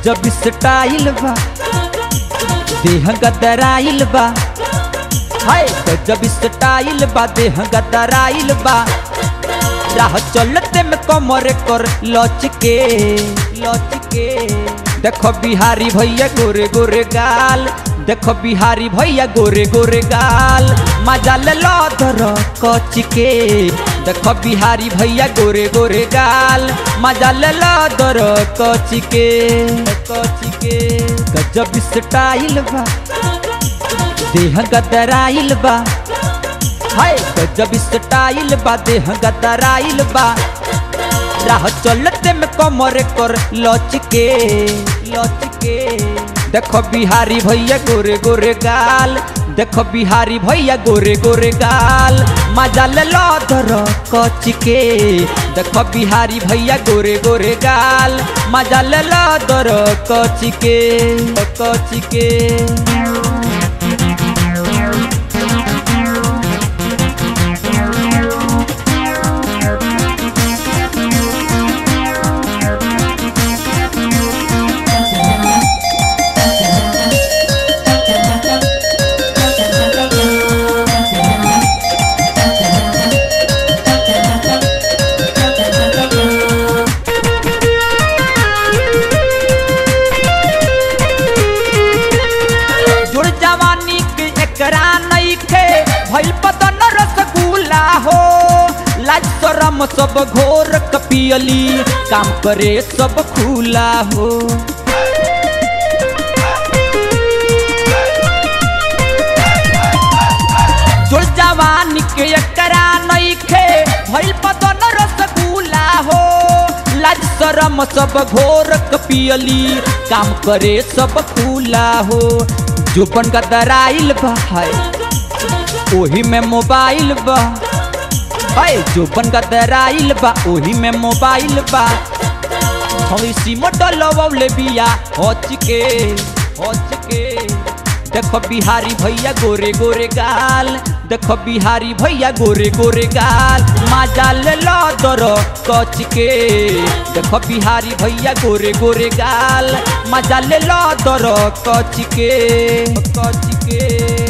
गजब स्टाइल बा देह गदराइल बा, हाय गजब स्टाइल बा देह गदराइल बा। राह चलते में कमर कर लचके लचके, देखो बिहारी भैया गोरे गोरे गाल, देखो बिहारी भैया गोरे गोरे गाल। मजा ले लो धर कच के, देखो बिहारी भैया गोरे गोरे गाल। मजा ले लो धर कच के कच के। गजब स्टाइल बा देह गदराइल बा, हाय गजब स्टाइल बा देह गदराइल बा। राह चलते में कमर कर लचके लचके, देखो बिहारी भैया गोरे गोरे गाल, देखो बिहारी भैया गोरे गोरे गाल। मजा ले लो धर कच के, देखो बिहारी भैया गोरे गोरे गाल। मजा ले लो धर कच के कच के। भइल बदन रसगुल्ला हो, लाज शरम सब घोर कपियली, काम करे सब खुला हो। जोड़ जवानी के एकरा नइखे, भइल बदन रसगुल्ला हो, लाज शरम सब घोर कपियली, काम करे सब खुला हो। जोबन गदराइल बा ओही में मोबाइल बा, हाय जोबन गदराइल बा ओही में मोबाइल बा। थोड़ी मोटल वौले बिया होच के, देखो बिहारी भैया गोरे गोरे गाल, देखो बिहारी भैया गोरे गोरे गाल। मजा ले लो दर कच के, देखो बिहारी भैया गोरे गोरे गाल। मजा ले लो दर कच के कच के।